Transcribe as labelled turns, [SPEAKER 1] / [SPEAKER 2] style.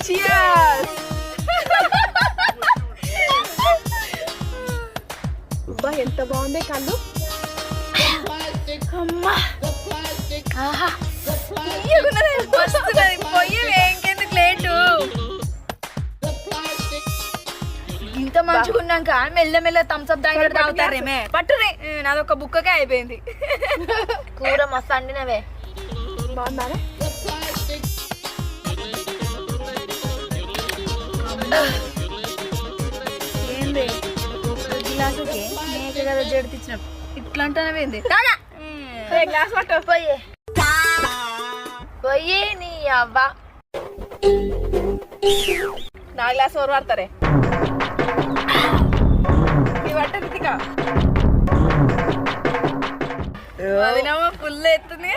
[SPEAKER 1] Cheers. అబ్బా ఎంత బాగుంది కళ్ళు.
[SPEAKER 2] అమ్మా ఆహా
[SPEAKER 1] పొయ్యి ఇంకెందుకు లేటు.
[SPEAKER 2] ఇంత మంచిగా ఉన్నాక మెల్లమెల్ల థమ్స్అప్ తాగినట్టు తాగుతారేమే.
[SPEAKER 1] పట్టురే నాదొక బుక్కకే అయిపోయింది.
[SPEAKER 2] కూర మస్తు అండినవే.
[SPEAKER 1] బాగుందా?
[SPEAKER 2] ఏంది గ్లాసుకి మేక కదా జడితిచ్చినట్టు ఇట్లా అంటానవేంది?
[SPEAKER 1] గ్లాస్ పట్టు.
[SPEAKER 2] పోయి పోయి నీ అవ్వ.
[SPEAKER 1] నా గ్లాస్ ఎవరు పడతారే? ఇది పట్టదు ఇదిగా. అది ఫుల్ ఎత్తుంది.